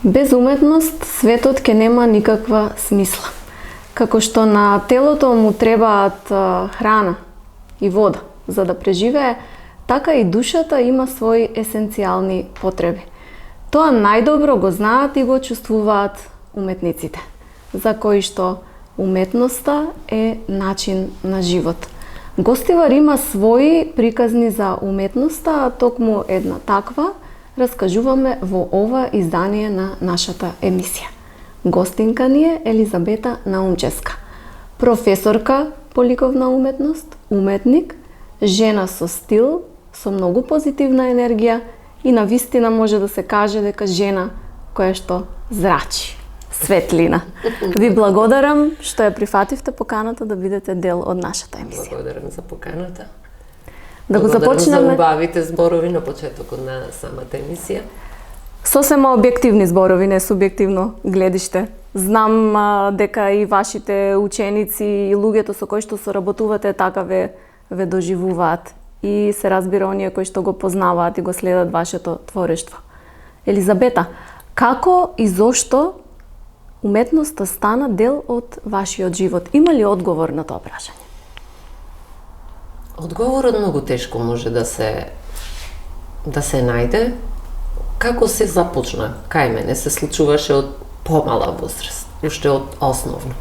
Без уметност светот ќе нема никаква смисла. Како што на телото му требаат храна и вода за да преживее, така и душата има свои есенцијални потреби. Тоа најдобро го знаат и го чувствуваат уметниците, за кои што уметноста е начин на живот. Гостивар има свои приказни за уметноста, а токму една таква раскажуваме во ова издание на нашата емисија. Гостинка ни е Елизабета Наумческа, професорка по ликовна уметност, уметник, жена со стил, со многу позитивна енергија и навистина може да се каже дека жена која што зрачи светлина. Ви благодарам што ја прифативте поканата да бидете дел од нашата емисија. Благодарам за поканата. Да го започнеме за убавите зборови на почетокот на самата емисија. Сосема објективни зборови, не субјективно гледиште. Знам дека и вашите ученици и луѓето со кои што соработувате така ве доживуваат и се разбира оние кои што го познаваат и го следат вашето творештво. Елизабета, како и зошто уметноста стана дел од вашиот живот? Има ли одговор на тоа прашање? Одговорот многу тешко може да се најде. Како се започна? Кај мене се случуваше од помала возраст, уште од основно.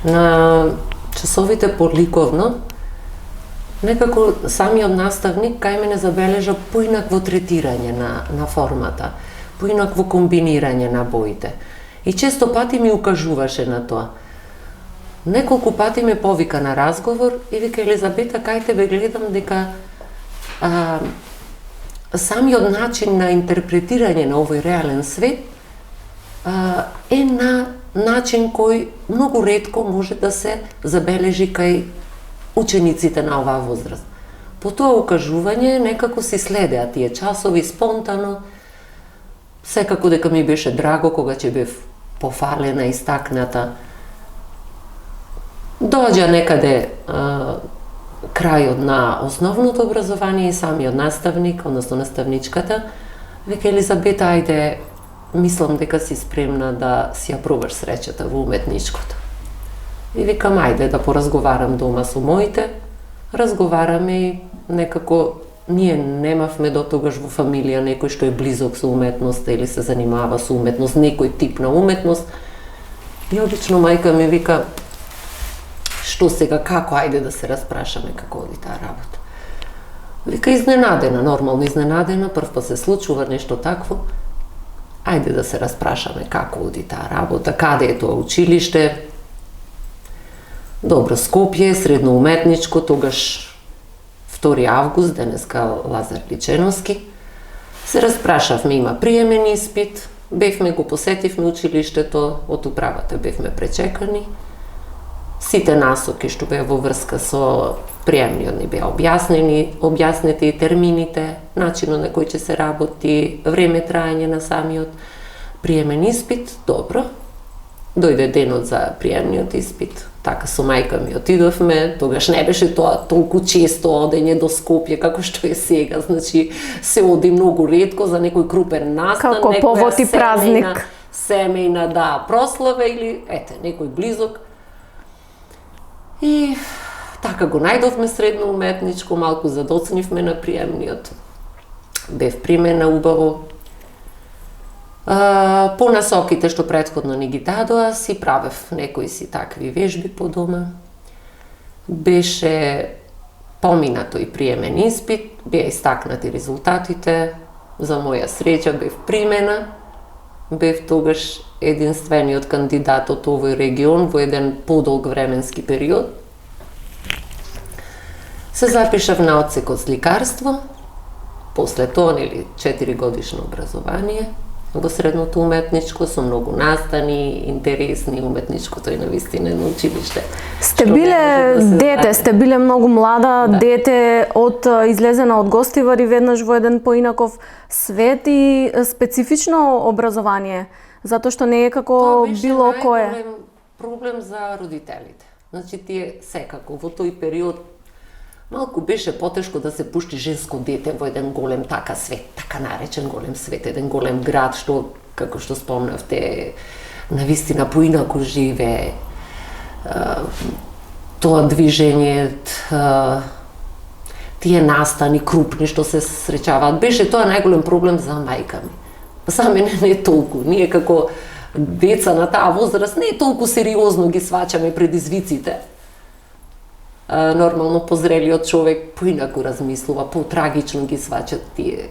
На часовите по ликовно, некако самиот наставник кај мене забележа поинакво третирање на формата, поинакво комбинирање на боите. И често пати ми укажуваше на тоа. Неколку пати ме повика на разговор и вика: Елизабета, кај тебе гледам дека самиот начин на интерпретирање на овој реален свет е на начин кој многу ретко може да се забележи кај учениците на оваа возраст. По тоа укажување некако си следеа тие часови спонтано. Секако дека ми беше драго кога ќе бев пофалена, истакната. Доаѓа некаде крајот на основното образование и самиот наставник, односно наставничката, века: Елизабета, ајде, мислам дека си спремна да си ја пробаш среќата во уметничкото. И викам: ајде да поразговарам дома со моите. Разговараме и некако ние немавме до тогаш во фамилија некој што е близок со уметноста или се занимава со уметност, некој тип на уметност. И обично мајка ми вика: што сега, како, ајде да се распрашаме како оди таа работа. Вика: изненадена, нормално изненадена, првпат се случува нешто такво. Ајде да се распрашаме како оди таа работа, каде е тоа училиште. Добро, Скопје, средно уметничко, тогаш 2 август, денеска Лазар Личеновски. Се распрашавме, има приемен испит, бевме го посетивме училиштето, од управата бевме пречекани. Сите насоки што беа во врска со приемниот ни беа објаснети и термините, начинот на кој ќе се работи, време траење на самиот приемен испит. Добро. Дојде денот за приемниот испит. Така со мајка ми отидовме, тогаш не беше тоа толку често одење до Скопје како што е сега, значи се оди многу ретко за некој крупен настан, како повод и празник, семејна прослава или некој близок. И така го најдовме средно уметничко, малку задоцнивме на приемниот. Бев примена убаво. По насоките што претходно ни ги дадоа, си правев некои си такви вежби по дома. Беше поминато и приемен испит, беа истакнати резултатите. За моја среќа бев примена. Бев тогаш единствениот кандидат од овој регион во еден подолг временски период. Се запишав на одсекот сликарство, после тоа 4 годишно образование во средното уметничко, со многу настани, интересни, уметничкото и навистина на училиште. Сте биле дете, сте биле многу млада, дете излезена од Гостивар и веднаш во еден поинаков свет и специфично образование, затоа што не е како било кое. Тоа беше проблем за родителите. Значи тие секако во тој период малку беше потешко да се пушти женско дете во еден голем така свет, така наречен голем свет, еден голем град што како што спомнавте, навистина поинаку живее. Тоа движење, тие настани крупни што се среќаваат, беше тоа најголем проблем за мајка ми. За мене не е толку. Ние како деца на таа возраст не е толку сериозно ги сваќаме предизвиците. Нормално позрелиот човек поинаку размислува, потрагично ги сваќа тие.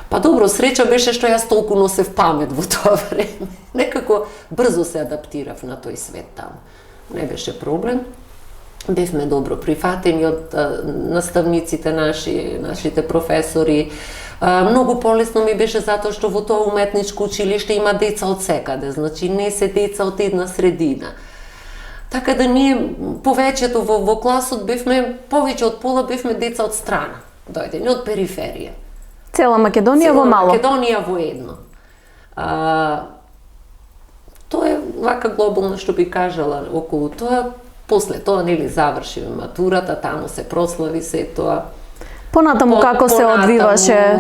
Па добро, среќа беше што јас толку носев памет во тоа време. Некако брзо се адаптирав на тој свет таму. Не беше проблем. Бевме добро прифатени од наставниците нашите професори. Многу полесно ми беше затоа што во тоа уметничко училиште има деца од секаде, значи не се деца од една средина. Така да ние повеќето во класот бевме, повеќе од пола бевме деца од страна, дојдени од периферија. Цела Македонија во мало. Македонија во едно. Тоа е вака глобално што би кажала околу тоа. После тоа, нели, завршиме матурата, таму се прослави се тоа. Понатаму како се одвиваше?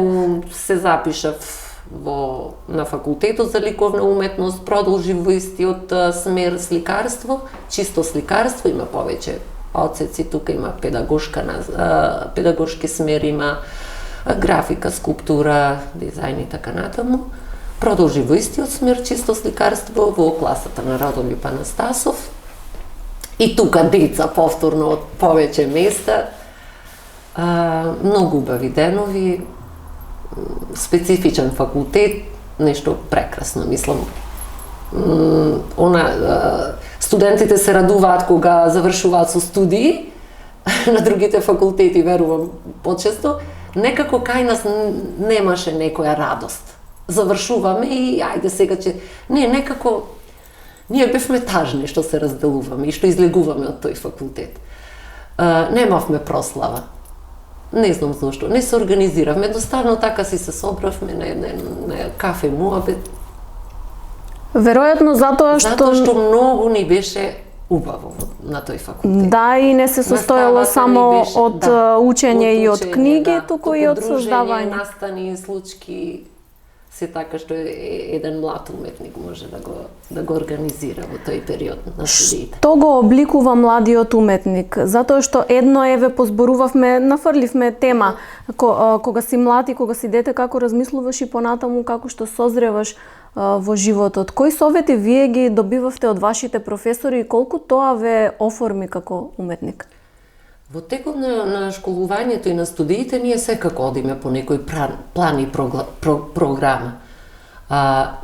Се запишав на факултетот за ликовна уметност, продолжив во истиот смер сликарство, чисто сликарство, има повеќе одсеци, тука има педагошки смер, има графика, скулптура, дизајн и така натаму. Продолжив во истиот смер, чисто сликарство, во класата на Радолип Анастасов. И тука деца повторно од повеќе места. Многу убави денови, специфичен факултет, нешто прекрасно, мислам. Студентите се радуваат кога завршуваат со студии, на другите факултети верувам почесто, некако кај нас немаше некоја радост. Завршуваме и ајде сега че... Не, некако ние бевме тажни што се разделуваме и што излегуваме од тој факултет. Немавме прослава. Не знам зошто. Не се организиравме. Едноставно така си се собравме на кафе муабет. Веројатно затоа што многу ни беше убаво на тој факултет. Да, и не се состоело само од учење и од книги, туку и од создавање. Настани, случки, се така што еден млад уметник може да го организира во тој период на студиите. Што го обликува младиот уметник? Затоа што едно еве позборувавме, нафрливме тема, кога си млад и кога си дете, како размислуваш и понатаму како што созреваш во животот. Кои совети вие ги добивавте од вашите професори и колку тоа ве оформи како уметник? Во текот на школувањето и на студиите ние секако одиме по некој план и програма.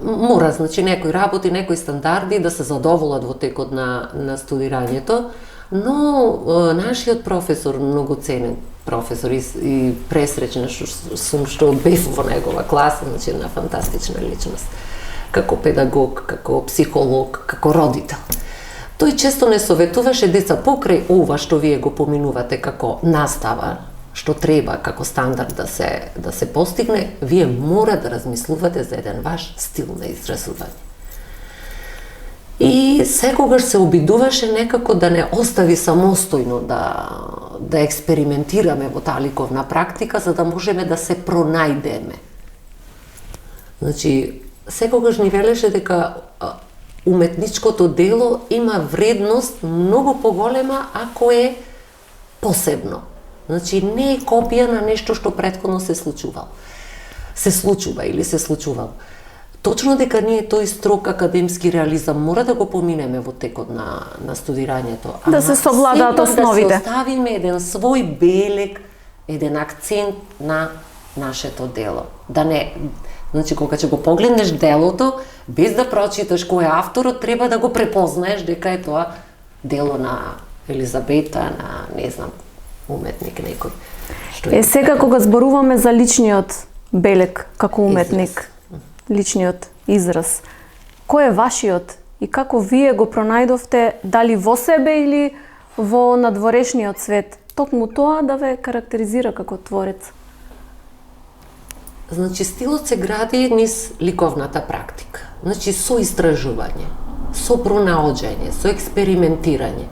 Мора, значи, некои работи, некои стандарди да се задоволат во текот на студирањето, но нашиот професор, многу ценен професор и пресреќна сум што бев во негова класа, значи една фантастична личност, како педагог, како психолог, како родител. Тој често не советуваше деца покрај ова што вие го поминувате како настава, што треба како стандард да се постигне, вие мора да размислувате за еден ваш стил на изразување. И секогаш се обидуваше некако да не остави самостојно да експериментираме во таа ликовна практика, за да можеме да се пронајдеме. Значи, секогаш ни велеше дека уметничкото дело има вредност многу поголема ако е посебно. Значи, не е копија на нешто што претходно се случува или се случувало. Точно дека ние тој строг академски реализам мора да го поминеме во текот на студирањето. Да се совладаат основите. Да се оставиме еден свој белег, еден акцент на нашето дело. Да не... Значи, кога ќе го погледнеш делото, без да прочиташ кој е авторот, треба да го препознаеш дека е тоа дело на Елизабета, на, не знам, уметник некој. Сега кога зборуваме за личниот белег како уметник, личниот израз, кој е вашиот и како вие го пронајдовте, дали во себе или во надворешниот свет? Токму тоа да ве карактеризира како творец. Значи, стилот се гради низ ликовната практика. Значи, со истражување, со пронаоѓање, со експериментирање.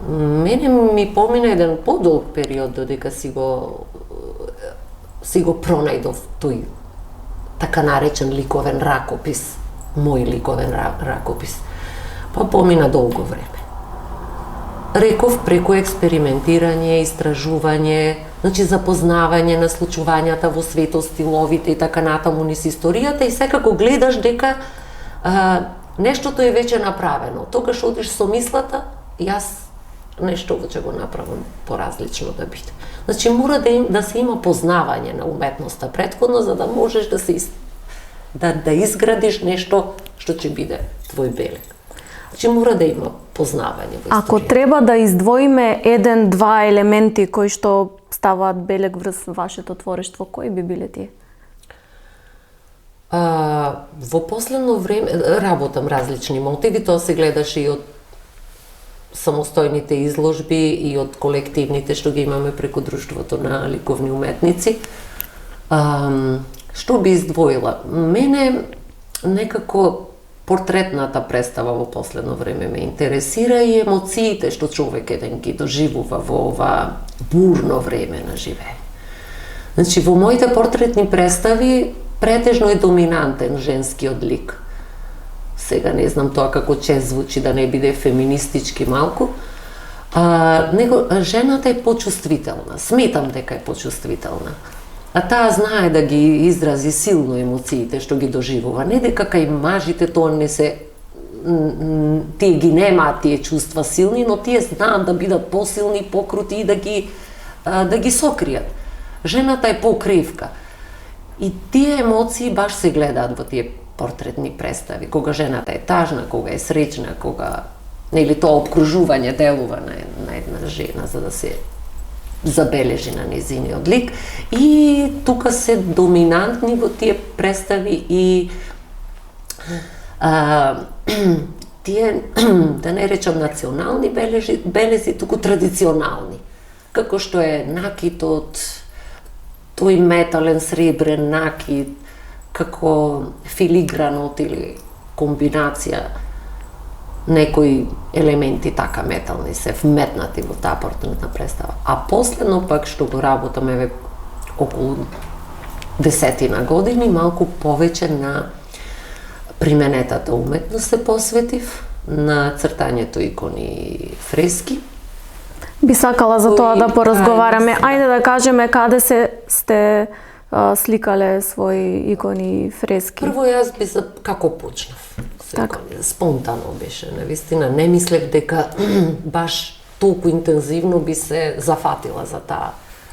Мене ми помина еден подолг период додека си го пронајдов така наречен ликовен ракопис, мој ликовен ракопис. Па помина долго време. Реков преку експериментирање, истражување, значи запознавање на случувањата во светот, стиловите и така натаму низ историјата и секако гледаш дека нештото е веќе направено. Тогаш одиш со мислата, јас нешто ќе го направам поразлично да биде. Значи мора да се има познавање на уметноста претходно за да можеш да изградиш нешто што ќе биде твој белег. Значи мора да има познавање во историјата. Ако треба да издвоиме еден-два елементи кои што ставаат белег врз вашето творештво, кои би биле тие? Во последно време работам различни мотиви, тоа се гледаше и од самостојните изложби и од колективните што ги имаме преку Друштвото на ликовни уметници. Што би издвоила? Мене некако портретната представа во последно време ме интересира и емоциите што човек еден ги доживува во ова бурно време на живење. Значи, во моите портретни представи претежно е доминантен женскиот лик. Сега не знам тоа како чест звучи да не биде феминистички малку. Жената е почувствителна, сметам дека е почувствителна. А таа знае да ги изрази силно емоциите што ги доживува. Не дека кај мажите тоа не се тие ги немаат тие чувства силни, но тие знаат да бидат посилни, покрути и да ги сокријат. Жената е покривка. И тие емоции баш се гледаат во тие портретни представи. Кога жената е тажна, кога е среќна, кога нели тоа обкружување делува на една жена за да се забележи на нејзиниот лик. И тука се доминантни во тие представи и тие, да не речам национални белези, туку традиционални. Како што е накитот, тој метален сребрен накит, како филигранот или комбинација некои елементи така метални се вметнати во таа портретна представа. А последно пак што го работам еве околу 10 години, малку повеќе на применетата уметност се посветив, на цртањето икони и фрески. Би сакала за тоа да поразговараме. Ајде да кажеме каде сте сликале своји икони и фрески. Прво јас би како почнав. Така. Спонтано беше, навистина. Не мислев дека баш толку интензивно би се зафатила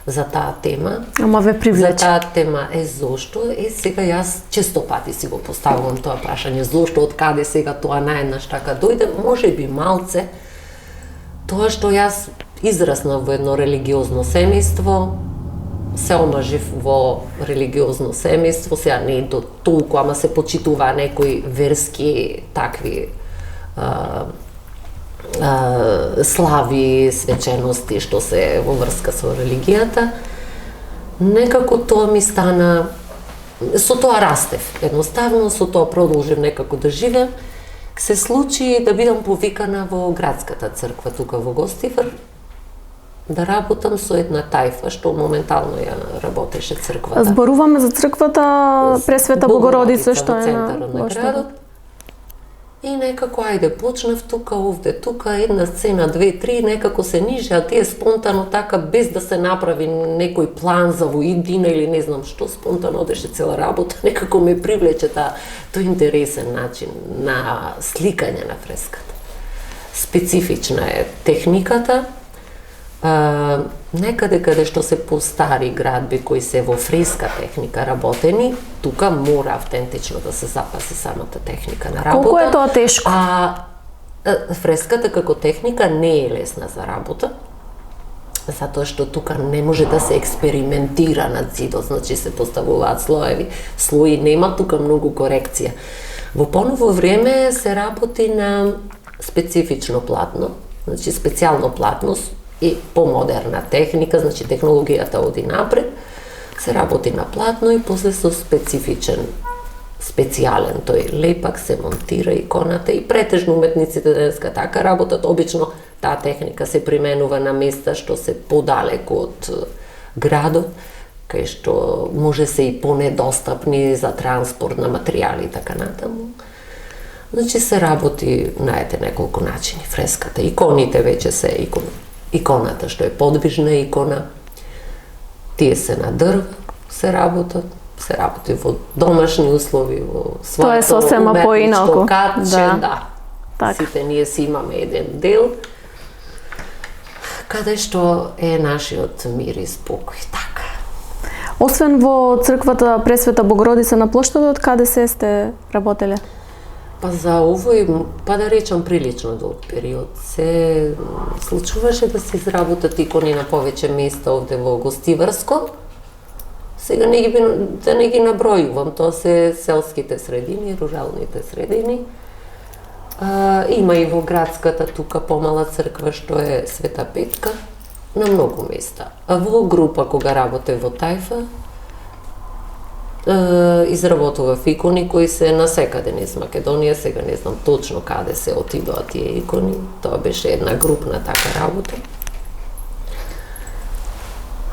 за таа тема. Ама ве привлече. За таа тема зошто? Сега јас често пати си го поставувам тоа прашање. Зошто, од каде сега тоа наеднаш така дојде? Може би малце тоа што јас израснав во едно религиозно семејство, се омажив во религиозно семејство, сега не до толку, ама се почитува некои верски такви слави, свечености што се во врска со религијата. Некако тоа ми стана, со тоа растев, едноставно со тоа продолжив некако да живеам. Се случи да бидам повикана во градската црква тука во Гостивар, да работам со една тајфа што моментално ја работеше црквата. Зборуваме за црквата Пресвета Богородица што е на градот. И некако ајде почнав тука, овде, тука, една сцена, две, три, некако се нижеа тие спонтано така без да се направи некој план за во иднина или не знам што, спонтано одеше цела работа, некако ме привлече тој интересен начин на сликање на фреската. Специфична е техниката. Некаде каде што се постари градби кои се во фреска техника работени, тука мора автентично да се запази самата техника на работа. Колку е тоа тешко? Фреската како техника не е лесна за работа, затоа што тука не може да се експериментира на зидот, значи се поставуваат слои, нема тука многу корекција. Во поново време се работи на специфично платно, значи специјално платно, и помодерна техника, значи технологијата оди напред, се работи на платно и после со специфичен, специјален тој лепак се монтира иконата и претежно уметниците денеска така работат. Обично таа техника се применува на места што се подалеку од градот кај што може се и понедостапни за транспорт на материјали и така натаму. Значи се работи на неколку начини. Фреската, иконите веќе се иконата што е подвижна икона. Тие се на дрво, се работи во домашни услови, во своето уметничко катче, да. Сите ние си имаме еден дел каде што е нашиот мир и спокој, така. Освен во црквата Пресвета Богородица на плоштадот, каде се сте работеле? Па за овој, да речам, прилично долг период се случуваше да се изработат икони на повеќе места овде во Гостиварско. Сега да не ги набројувам, тоа се селските средини, руралните средини. Има и во градската тука помала црква што е Света Петка, на многу места. А во група кога работев во Тајфа, изработував икони кои се насекаде низ Македонија, сега не знам точно каде се отидоа тие икони. Тоа беше една групна така работа.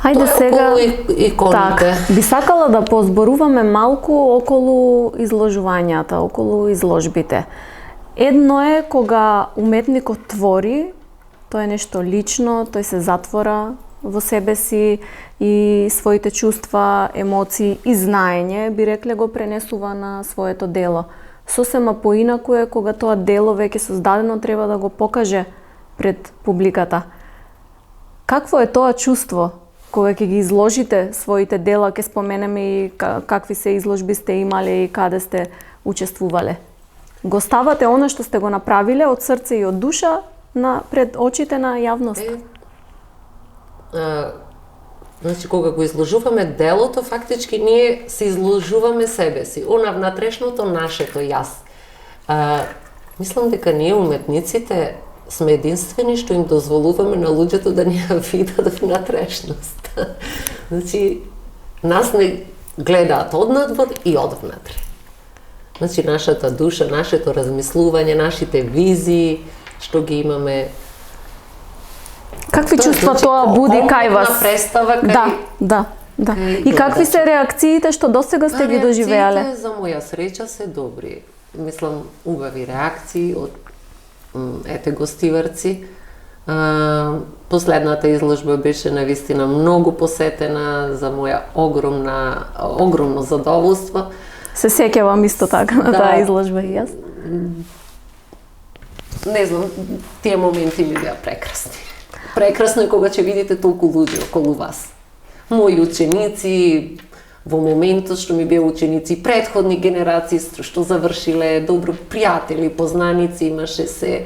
Хајде сега иконите. Би сакала да позборуваме малку околу изложувањата, околу изложбите. Едно е кога уметникот твори, тоа е нешто лично, тој се затвора во себе си и своите чувства, емоции и знаење, би рекле, го пренесува на своето дело. Сосема поинаку е кога тоа дело веќе создадено треба да го покаже пред публиката. Какво е тоа чувство кога ќе ги изложите своите дела, ќе споменеме и какви се изложби сте имале и каде сте учествувале? Го ставате она што сте го направиле од срце и од душа пред очите на јавноста? Значи, кога го изложуваме делото, фактички ние се изложуваме себе си, она внатрешното, нашето јас. Мислам дека ние уметниците сме единствени што им дозволуваме на луѓето да ни ја видат внатрешност. Значи, нас не гледаат однадвор и одвнатре. Значи, нашата душа, нашето размислување, нашите визии, што ги имаме. Какви чувства тоа буди кај вас? Представа кај... Да. И какви се реакциите што досега сте ги доживеале? Реакциите, за моја среќа, се добри. Мислам, убави реакции од Гостиварци. Последната изложба беше навистина многу посетена, за моја огромно задоволство. Се сеќавам исто така на таа изложба и јас. Не знам, тие моменти ми беа прекрасни. Прекрасно е кога ќе видите толку луѓе околу вас. Мои ученици, во моментот што ми беа ученици, претходни генерации што завршиле, добро пријатели, познаници, имаше се.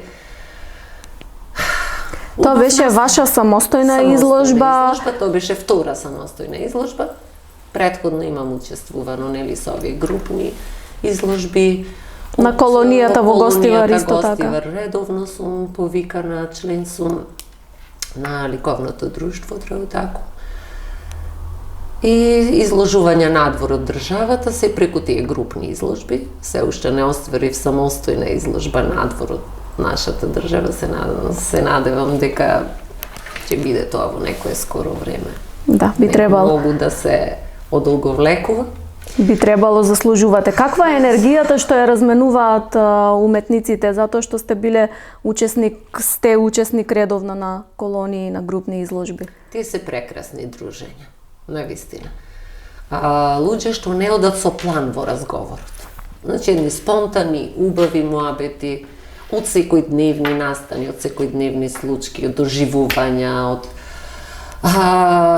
Тоа беше ваша самостојна изложба? Тоа беше втора самостојна изложба. Претходно имам учествувано, нели, со овие групни изложби. На колонијата во Гостивар исто така. Гостивар редовно сум повикана, член сум на ликовното друштво Тројутако. И изложување надвор од државата се преку тие групни изложби. Се уште не остварив самостојна изложба надвор од нашата држава. Се надевам дека ќе биде тоа во некое скоро време. Да, би требало. Многу да се одолговлекува. Би требало, заслужувате. Каква е енергијата што ја разменуваат уметниците, затоа што сте учесник редовно на колонии, на групни изложби? Тие се прекрасни дружења, навистина. Луѓе што не одат со план во разговорот. Значи, едни спонтани, убави муабети, од секојдневни настани, од секојдневни случаи, од доживувања, од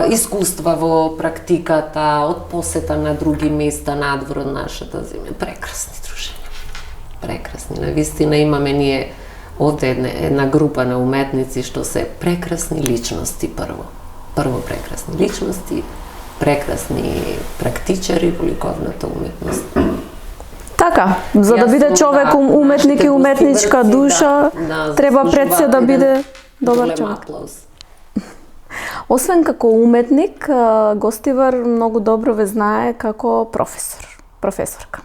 искуства во практиката, од посета на други места надвор од нашата земја. Прекрасни дружења. Прекрасни. Навистина имаме ние овде една група на уметници што се прекрасни личности прво. Прво прекрасни личности, прекрасни практичари во ликовната уметност. Така, за да биде човек уметник и уметничка душа, треба пред се да биде добар човек. Освен како уметник, Гостивар многу добро ве знае како професорка.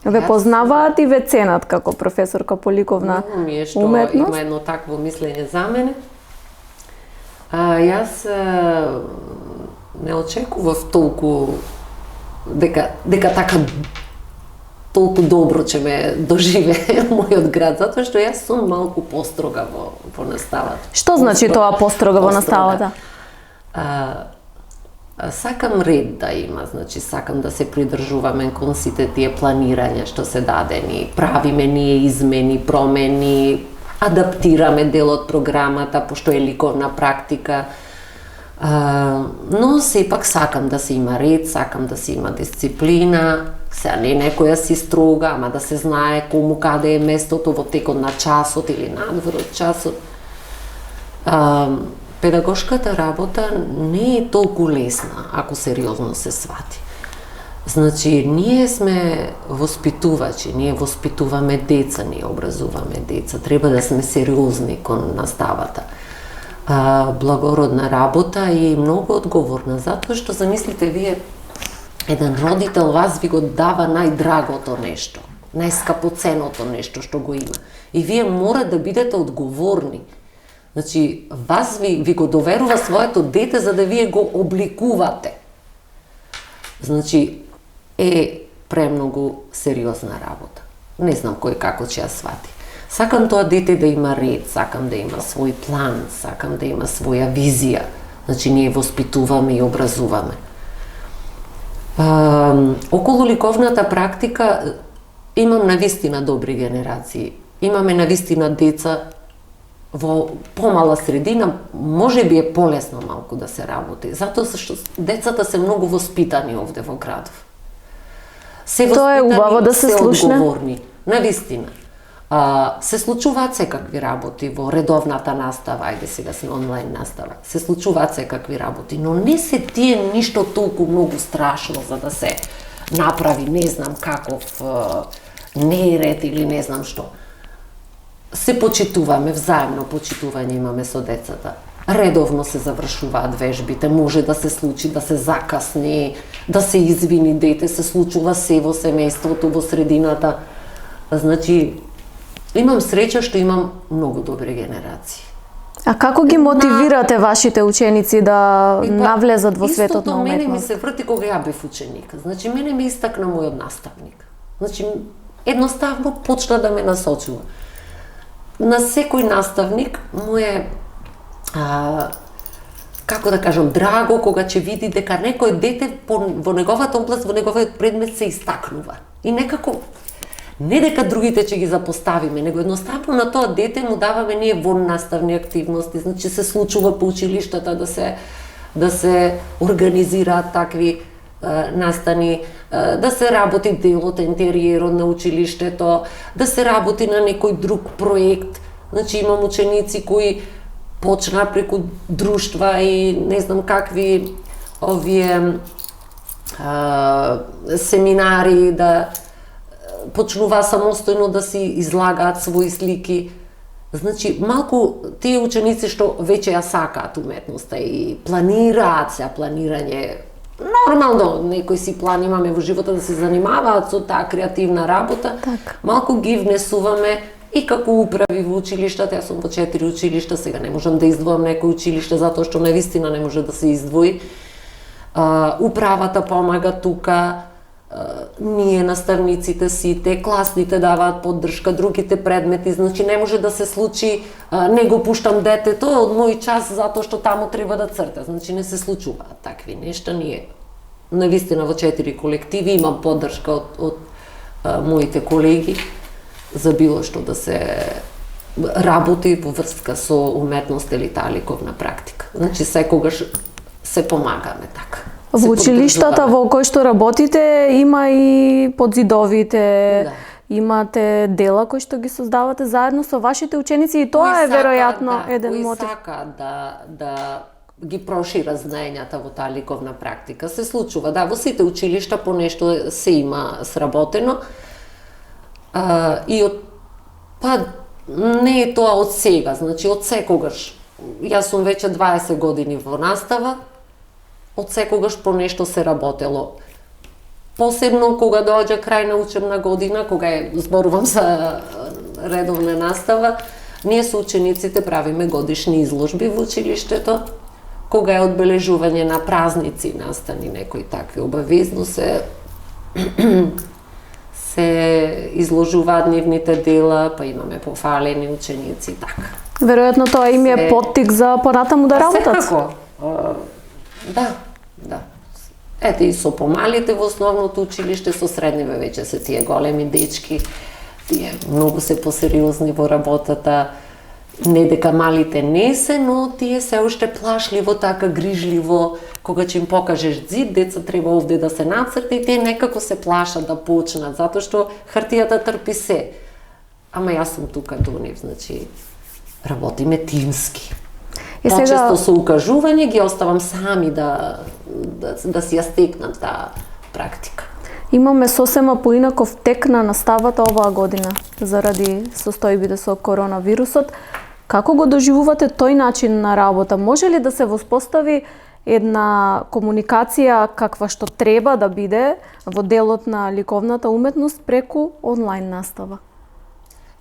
Ве познаваат и ве ценат како професорка по ликовна уметност. Има едно такво мислење за мене. Јас не очекував толку дека така толку добро ќе ме доживее мојот град, затоа што јас сум малку построга во наставата. Што значи тоа построга во наставата? Сакам ред да има, значи сакам да се придржуваме кон сите тие планирања што се дадени, правиме ние измени, промени, адаптираме дел од програмата, пошто е ликовна практика, но сепак сакам да се има ред, сакам да се има дисциплина, сега не некоја си строга, ама да се знае кому каде е местото во текот на часот или надвор од часот. Педагошката работа не е толку лесна, ако сериозно се свати. Значи, ние сме воспитувачи, ние воспитуваме деца, ние образуваме деца. Треба да сме сериозни кон наставата. Благородна работа и многу одговорна, затоа што замислите вие, еден родител вас ви го дава најдрагото нешто, најскапоценото нешто што го има. И вие мора да бидете одговорни. Значи, вас ви го доверува своето дете за да вие го обликувате. Значи, е премногу сериозна работа. Не знам кој како ќе ја свати. Сакам тоа дете да има ред, сакам да има свој план, сакам да има своја визија. Значи, ние воспитуваме и образуваме. Околу ликовната практика имам навистина добри генерации. Имаме навистина деца во помала средина, може би е полесно малку да се работи, затоа што децата се многу воспитани овде во градов. Се воспитани, тоа е убаво да се слушне. Одговорни, навистина. Се случуваат секакви работи во редовната настава, ајде сега сме онлайн настава, се случуваат секакви работи, но не се тие ништо толку многу страшно за да се направи, не знам каков неред или не знам што. Се почитуваме, взаемно почитување имаме со децата. Редовно се завршуваат вежбите, може да се случи, да се закасни, да се извини дете, се случува се во семејството, во средината. Значи, имам среќа што имам многу добри генерации. А како ги мотивирате вашите ученици да навлезат во светот на уметност? Истото мене ми се врти кога ја бев ученик. Значи, мене ми истакна мојот наставник. Значи, едноставно почна да ме насочува. На секој наставник му е, како да кажам, драго кога ќе види дека некој дете во неговата област, во неговиот предмет се истакнува. И некако, не дека другите ќе ги запоставиме, него едноставно на тоа дете му даваме ние воннаставни активности, значи се случува по училиштата да се организираат такви настани, да се работи дел од интериерот на училиштето, да се работи на некој друг проект. Значи имам ученици кои почна преку друштва и не знам какви овие семинари да почнува самостојно да си излагаат своји слики. Значи, малку тие ученици што веќе ја сакаат уметноста и планираат се, планирање нормално, некој си план имаме во живота да се занимаваат со таа креативна работа, малку ги внесуваме и како управи во училиштата. Јас сум во 4 училишта, сега не можам да издвоам некој училиште затоа што навистина не може да се издвои. Управата помага тука, ние наставниците сите, класните даваат поддршка, другите предмети, значи не може да се случи не го пуштам детето од мој час затоа што таму треба да црта. Значи не се случуваат такви нешта. Ние навистина во 4 колективи имам поддршка од моите колеги за било што да се работи во врска со уметност или таа ликовна практика. Значи секогаш се помагаме така. Во училиштата во кои што работите има и подзидовите, имате дела кои што ги создавате заедно со вашите ученици и тоа е веројатно еден мотив. Кои сака да ги прошира знаењата во таа ликовна практика. Се случува, во сите училишта по нешто се има сработено. И не е тоа од сега, значи од секогаш. Јас сум веќе 20 години во настава, од секогаш по нешто се работело. Посебно кога доаѓа крај на учебна година, кога зборувам за редовна настава, ние со учениците правиме годишни изложби во училиштето, кога е одбележување на празници, настани некои такви обавезно се изложуваат нивните дела, па имаме пофалени ученици, така. Веројатно тоа им е поттик за понатаму да работат. Секако. Да. Ете и со помалите во основното училиште, со средниве веќе се тие големи дечки, тие многу се посериозни во работата. Не дека малите не се, но тие се уште плашливо, така грижливо, кога ќе им покажеш зид, деца треба овде да се нацрти, и тие некако се плашат да почнат, затоа што хартијата трпи се. Ама јас сум тука до нив, значи работиме тимски. Почесто со укажување ги оставам сами да си ја стекнат таа практика. Имаме сосема поинаков тек на наставата оваа година заради состојбите со коронавирусот. Како го доживувате тој начин на работа? Може ли да се воспостави една комуникација каква што треба да биде во делот на ликовната уметност преку онлайн настава?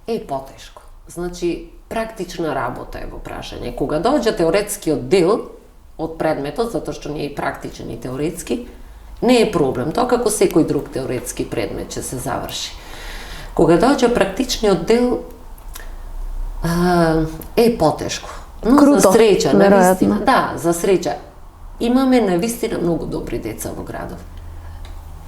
Потешко. Значи, практична работа е во прашање. Кога доаѓа теоретскиот дел од предметот, затоа што не е практичен и теоретски, не е проблем. Тоа како секој друг теоретски предмет ќе се заврши. Кога доаѓа практичниот дел, е потешко. Но круто, за среќа, навистина. Да, за среќа. Имаме навистина многу добри деца во градов.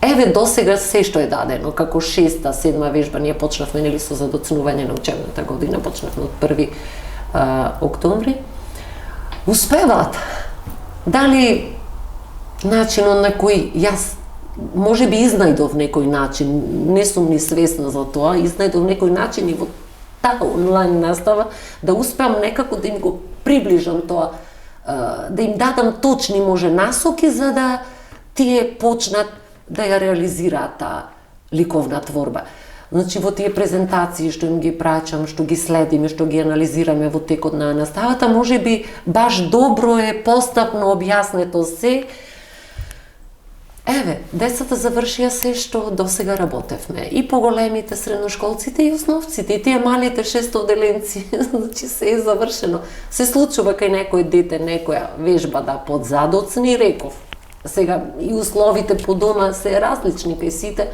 Еве досега се што е дадено, како 6-та, 7-ма вежба, ние почнавме нели со задоцнување на учебната година, почнавме од 1 октомври. Успеваат. Дали начинот на кој јас можеби изнајдов некој начин, не сум ни свесна за тоа, изнајдов некој начин и во таа онлайн настава да успеам некако да им го приближам тоа, да им дадам точни може насоки за да тие почнат да ја реализираат таа ликовна творба. Значи во тие презентации што им ги праќам, што ги следиме, што ги анализираме во текот на наставата, можеби баш добро е постапно објаснето се. Еве, децата завршија се што досега работевме. И поголемите, средношколците и основците, и тие малите 600-деленци, значи се е завршено. Се случува кај некој дете, некоја вежба да подзадоцни, реков. Сега и условите по дома се различни кај сите,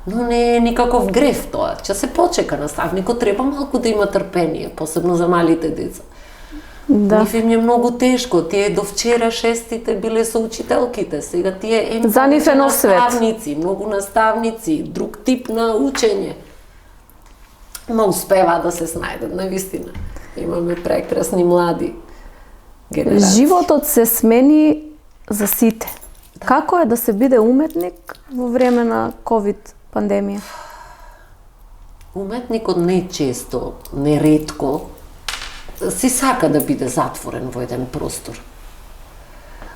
но не е никаков греф тоа. Ќе се почека наставникот, треба малку да има трпение, посебно за малите деца. Да. Нив им е многу тешко, тие до вчера 6-тите биле со учителките, сега тие за нив е нов свет. Наставници, многу наставници, друг тип на учење. Ма успеваат да се снајдат, навистина. Имаме прекрасни млади генерации. Животот се смени за сите. Да. Како е да се биде уметник во време на ковид пандемија? Уметникот не често, не ретко, си сака да биде затворен во еден простор.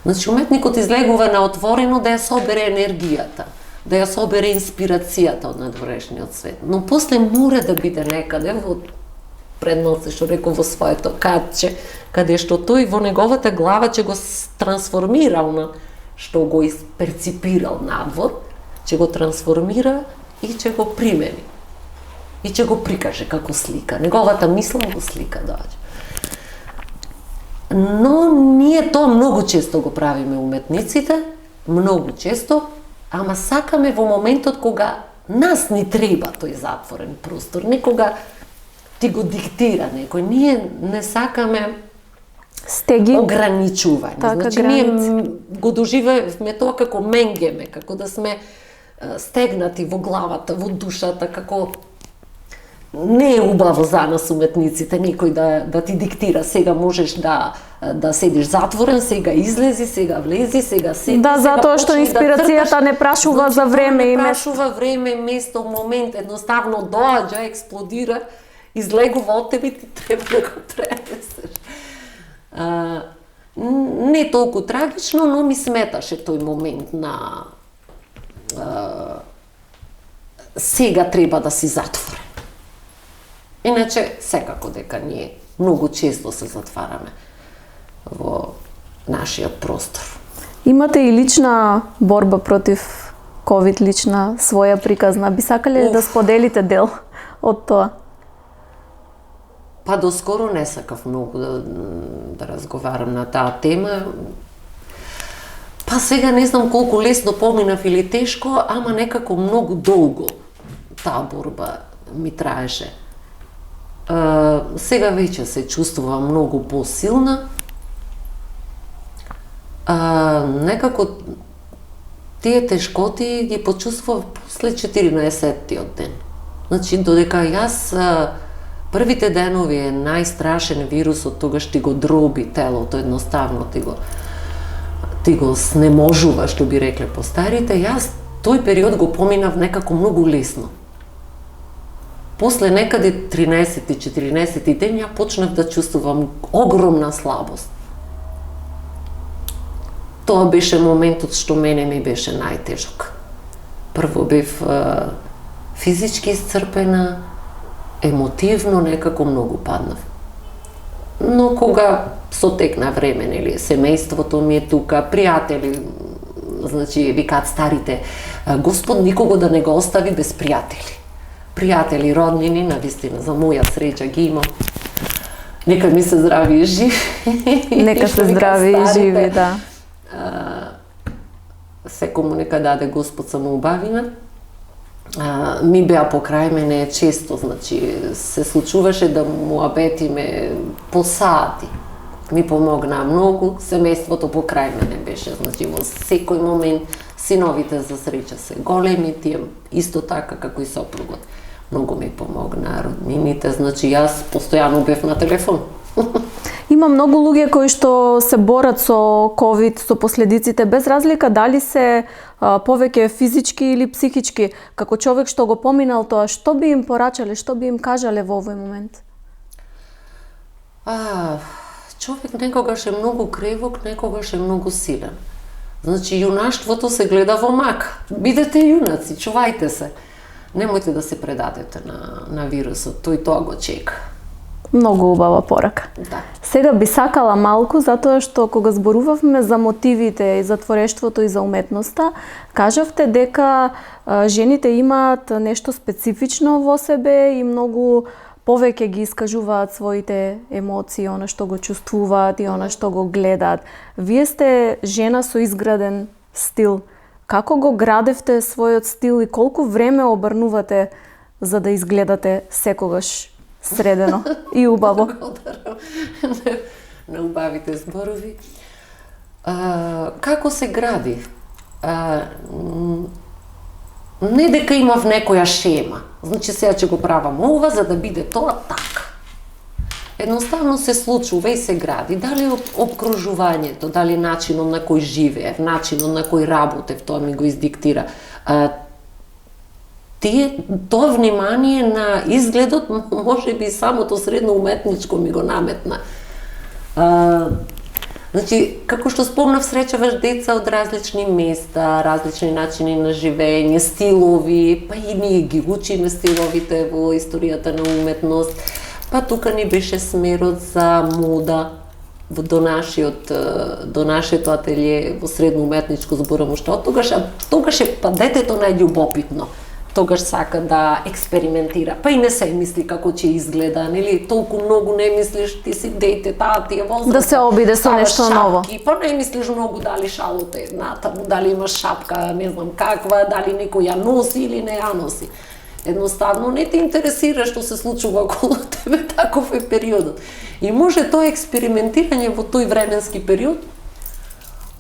Значи, уметникот излегува на отворено да ја собере енергијата, да ја собере инспирацијата од надворешниот свет. Но после мора да биде некаде во предноце, што реков, во своето катче, каде што тој во неговата глава ќе го трансформирал на што го перципирал надвор, ќе го трансформира и ќе го примени. И ќе го прикаже како слика. Неговата мисла го слика доаѓа. Но ние тоа многу често го правиме уметниците, многу често, ама сакаме во моментот кога нас ни треба тој затворен простор, некога ти го диктира некој. Ние не сакаме стеги, ограничување. Така, значи ние го доживеевме тоа како менгеме, како да сме стегнати во главата, во душата, како не е убаво за нас уметниците некој да ти диктира, сега можеш да седиш затворен, сега излези, сега влези, сега седи. Да, затоа што инспирацијата не прашува за време и место. Не прашува време, место, момент, едноставно доаѓа, експлодира, излегува од тебе и ти треба да го пренесеш. Не толку трагично, но ми сметаше тој момент на сега треба да си затворен. Иначе, секако дека ние многу често се затвараме во нашиот простор. Имате и лична борба против ковид, лична своја приказна. Би сакале да споделите дел од тоа? Па доскоро не сакав многу да разговарам на таа тема. Па сега не знам колку лесно поминав или тешко, ама некако многу долго таа борба ми траеше. Сега веќе се чувствувам многу посилна. Некако тие тешкоти ги почувствував после 14-тиот ден. Значи, додека јас првите денови е најстрашен вирусот, тогаш ти го дроби телото, едноставно ти го снеможува, што би рекле постарите, јас тој период го поминав некако многу лесно. После некаде 13-14 ден ја почнав да чувствувам огромна слабост. Тоа беше моментот што мене ми беше најтежок. Прво бев физички исцрпена, емотивно некако многу паднав. Но кога со тек на време, нели, семејството ми е тука, пријатели, значи викаат старите, Господ никого да не го остави без пријатели. Пријатели, роднини, навистина, за моја среќа ги имам. Нека ми се здрави и живи. Нека се здрави и живи, да. Секому нека даде Господ самоубавина. Ми беа покрај мене често, значи се случуваше да му абетиме по сати. Ми помогнаа многу, семејството покрај мене беше, значи во секој момент, синовите за среќа се големи, тие исто така како и сопругот. Многу ми помогнаа роднините, значи јас постојано бев на телефон. Има многу луѓе кои што се борат со ковид, со последиците, без разлика дали се повеќе физички или психички. Како човек што го поминал тоа, што би им порачале, што би им кажале во овој момент? Човек некогаш е многу кревок, некогаш е многу силен. Значи, јунаштвото се гледа во мак. Бидете јунаци, чувајте се. Немојте да се предадете на вирусот, тој тоа го чека. Многу убава порака. Да. Сега би сакала малку, затоа што кога зборувавме за мотивите и за творештвото и за уметноста, кажавте дека жените имаат нешто специфично во себе и многу повеќе ги искажуваат своите емоции, она што го чувствуваат и она што го гледаат. Вие сте жена со изграден стил. Како го градевте својот стил и колку време обрнувате за да изгледате секогаш средено и убаво? Благодарам на убавите зборови. Како се гради? Не дека имав некоја шема. Значи сега ќе го правам ова за да биде тоа така. Едноставно се случува и се гради. Дали од обкружувањето, дали начинот на кој живеев, начинот на кој работев, тоа ми го издиктира. Тоа внимание на изгледот, може би самото средно уметничко ми го наметна. Значи, како што спомнав, среќаваш деца од различни места, различни начини на живење, стилови, па и ние ги учиме стиловите во историјата на уметност. Па тука ни беше смерот за мода до нашето ателје во средно уметничко, зборам уште од тогаш е па детето најљубопитно. Тогаш сака да експериментира, па и не се мисли како ќе изгледа, нели? Толку многу не мислиш, ти си дете, ти е возраст. Да се обиде со нешто ново. Па не мислиш многу дали шалот е натаму, дали имаш шапка, не знам каква, дали некој ја носи или не ја носи. Едноставно не те интересира што се случува околу тебе, таков е периодот. И може тоа експериментирање во тој временски период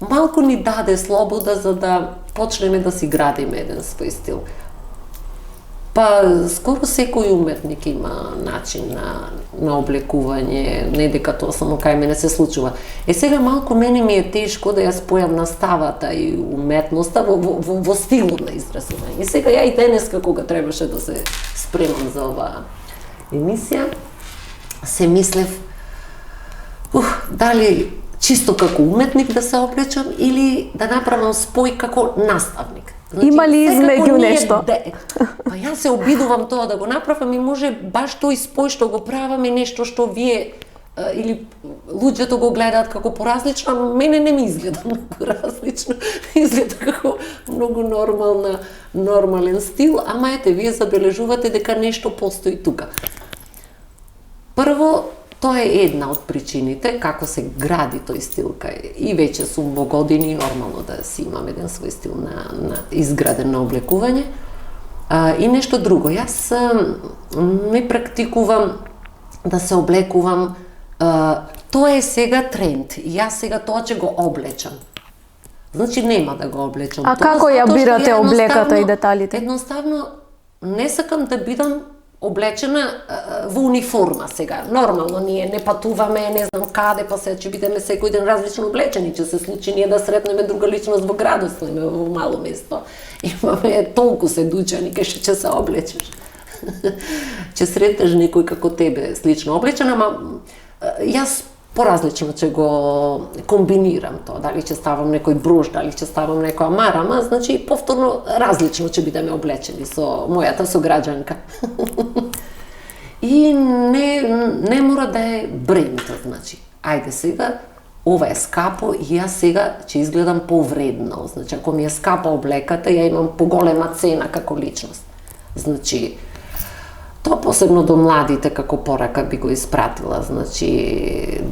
малку ни даде слобода за да почнеме да си градиме еден свој стил. Па, скоро секој уметник има начин на облекување, не дека тоа само кај мене се случува. Сега малку мене ми е тешко да ја спојам наставата и уметноста во стилот на изразување. И сега ја и денеска кога требаше да се спремам за оваа емисија, се мислев дали чисто како уметник да се облечам или да направам спој како наставник. Значи, има ли измеѓу нешто? Па јас се обидувам тоа да го направам и може баш тој спој што го праваме нешто што вие или луѓето го гледаат како поразлично, а мене не ми изгледа многу различно. Изгледа како многу нормален стил, ама ете, вие забележувате дека нешто постои тука. Прво, тоа е една од причините како се гради тој стил и веќе сум во години нормално да си имам еден свој стил на изграден на облекување. И нешто друго, јас не практикувам да се облекувам, тоа е сега тренд, јас сега тоа ќе го облечам. Значи нема да го облечам. А како ја бирате облеката и деталите? Едноставно не сакам да бидам облечена во униформа сега. Нормално ние не патуваме, не знам каде, па се ќе бидеме секој ден различно облечени, ќе се случи ние да сретнеме друга личност во градот, сме во мало место. Имаме толку седучани кај ќе се облечеш. Ќе сретнеш некој како тебе слично облечен, ама јас поразлично ќе го комбинирам тоа, дали ќе ставам некој брош, дали ќе ставам некоја марама, значи повторно различно ќе бидеме облечени со мојата сограѓанка. И не мора да е бренд, значи. Ајде сега, ова е скапо и јас сега ќе изгледам повредно. Значи, ако ми е скапа облеката, ја имам поголема цена како личност. Значи, тоа посебно до младите како порака би го испратила. Значи,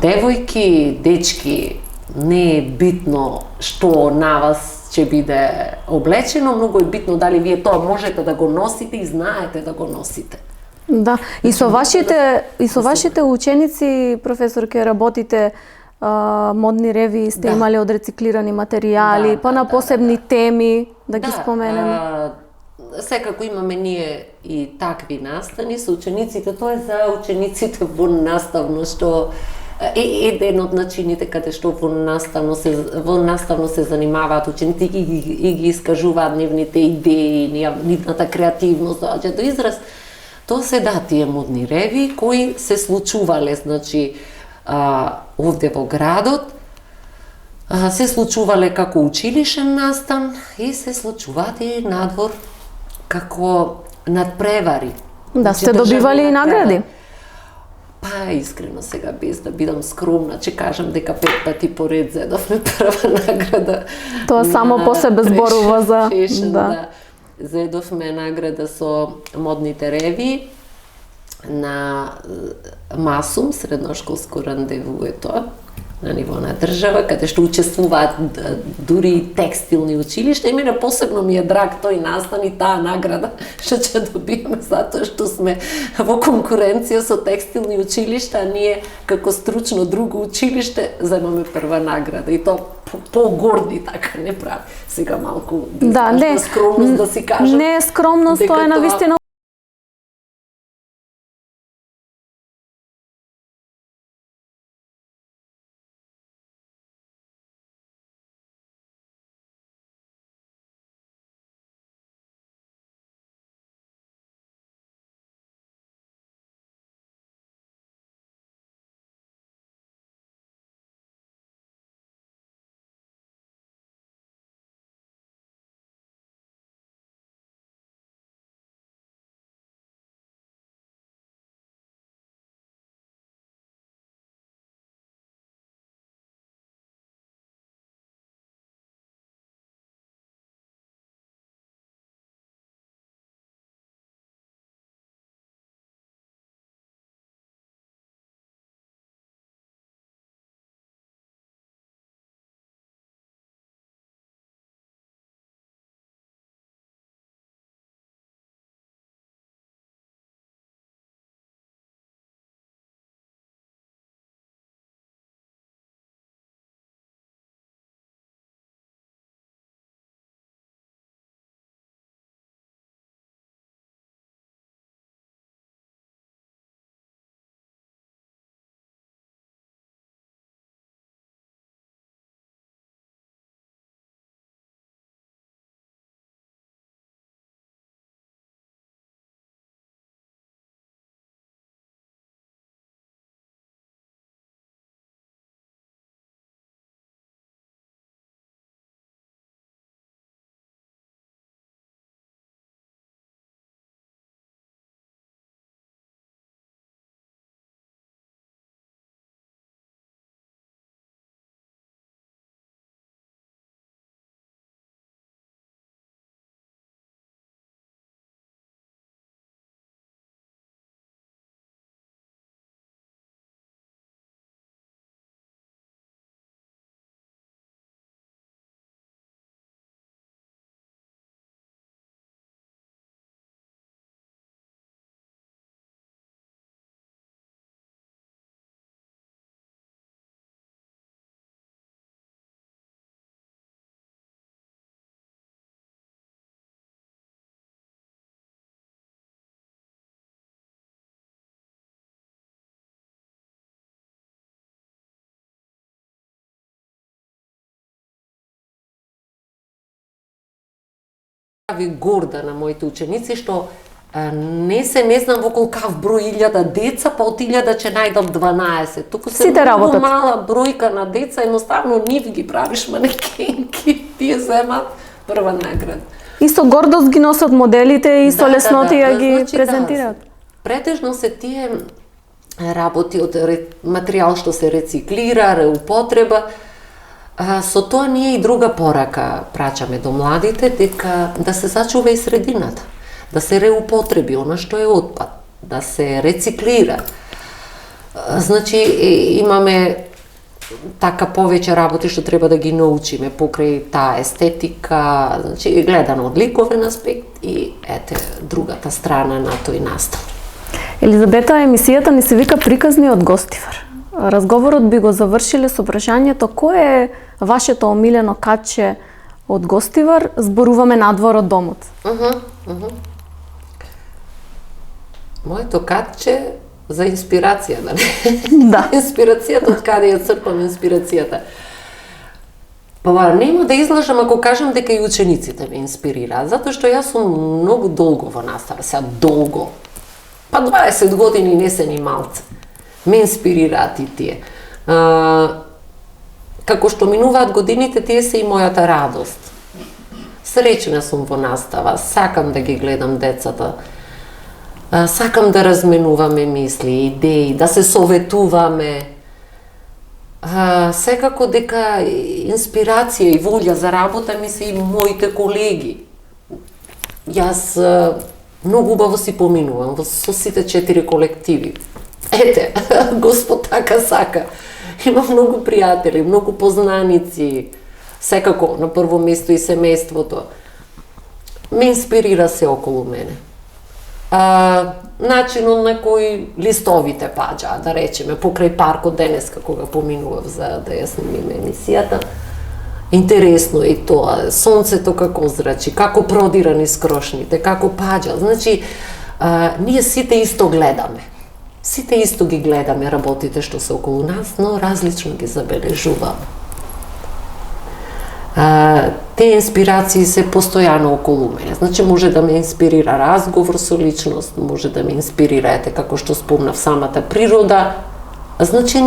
девојки, дечки, не е битно што на вас ќе биде облечено, многу е битно дали вие тоа можете да го носите и знаете да го носите. Да, и со вашите ученици, професор, ке работите модни ревии, сте имале од рециклирани материјали, па на посебни теми, да ги споменеме. Секако имаме ние и такви настани со учениците, тоа е за учениците во наставно, што е еден од начините каде што во наставно се занимаваат ученици и ги искажуваат нивните идеи, нивната креативност, доаѓа до израз. Тоа се тие модни ревии кои се случувале, значи, овде во градот, се случувале како училишен настан и се случуваат и надвор како надпревари. Да, сте добивали и награди? Па, искрено сега, без да бидам скромна, ќе кажам дека 5 пати поред зедовме прва награда. Тоа само по себе зборува за... Да. Зедовме награда со модните ревии на МАСУМ, средношколско рандеву е тоа, на ниво на држава, каде што учествуваат дури и текстилни училишта. И мене посебно ми е драг тој настан и таа награда што ќе добиеме, затоа што сме во конкуренција со текстилни училишта, а ние како стручно друго училиште земаме прва награда. И тоа по-горди така не прави. Сега малку скромност да си кажам. Не е скромност, тоа е навистина прави горда на моите ученици што не знам во колкав број 1000 деца, па од 1000 ќе најдам 12. Туку се Сите многу работат. мала бројка на деца, едноставно нив ги правиш манекенки, тие земат прва награда. Исто гордост ги носат моделите и со леснотија ги Значи, презентираат. Претежно се тие работи од материјал што се рециклира, реупотреба. Со тоа ние и друга порака праќаме до младите, дека да се зачува и средината, да се реупотреби она што е отпад, да се рециклира. Значи, имаме така повеќе работи што треба да ги научиме покрај таа естетика, значи гледано од ликовен аспект и другата страна на тој настан. Елизабета, емисијата ни се вика Приказни од Гостивар. Разговорот би го завршиле со прашањето кој е вашето омилено катче од Гостивар, зборуваме надвор од домот. Моето катче за инспирација, да не? Да. Инспирацијата, од каде ја црпам инспирацијата. Па нема да излажам ако кажам дека и учениците ме инспирираат, затоа што јас сум многу долго во настава, сега долго. Па 20 години не се ни малце. Ме инспирираат и тие. Како што минуваат годините, тие се и мојата радост. Среќна сум во настава, сакам да ги гледам децата. Сакам да разменуваме мисли, идеи, да се советуваме. Секако дека инспирација и волја за работа ми се и моите колеги. Јас многу убаво си поминувам со сите 4 колективи. Господ така сака. Има многу пријатели, многу познаници, секако на прво место и семејството. Ме инспирира се околу мене. Начинот на кој листовите паѓаат, да речеме, покрај паркот денеска кога поминував за да ја снимиме емисијата. Интересно е тоа, сонцето како зрачи, како продира низ крошните, како паѓа. Значи, ние сите исто гледаме. Сите исто ги гледаме работите што се околу нас, но различно ги забележуваме. Тие инспирации се постојано околу мене. Значи, може да ме инспирира разговор со личност, може да ме инспирира, како што спомнав, самата природа. Значи,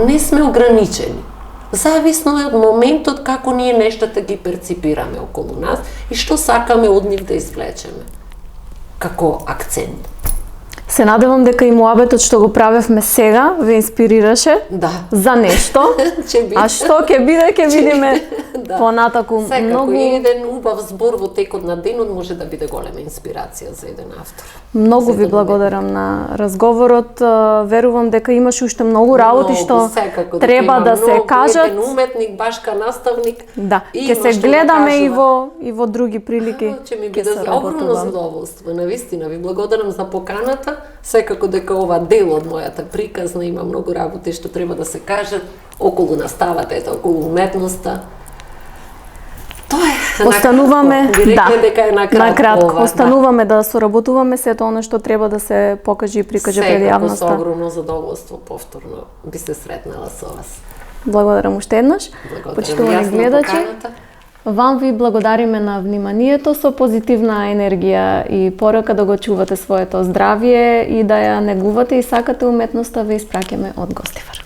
не сме ограничени. Зависно е од моментот како ние нештата ги перципираме околу нас и што сакаме од нив да извлечеме како акцент. Се надевам дека и муабетот што го правевме сега ве инспирираше за нешто. А што ќе биде, ќе видиме понатаку. Секако и еден убав збор во текот на денот може да биде голема инспирација за еден автор. Многу ви благодарам на разговорот. Верувам дека имаш уште многу работи што треба да се кажат. Еден уметник, башка наставник. Да, ќе се гледаме и во други прилики. Ќе ми биде огромно задоволство. Навистина ви благодарам за поканата. Секако дека ова дел од мојата приказна има многу работи што треба да се кажат околу наставата, околу уметноста. Тоа е остануваме, дека е накратко. Остануваме да соработуваме сето она што треба да се покаже и прикаже пред јавноста. Секако со огромно задоволство повторно би се сретнала со вас. Благодарам уште еднаш. Почитувани гледачи. Вам ви благодариме на вниманието со позитивна енергија и порака да го чувате своето здравје и да ја негувате и сакате уметноста, ве испраќаме од Гостивар.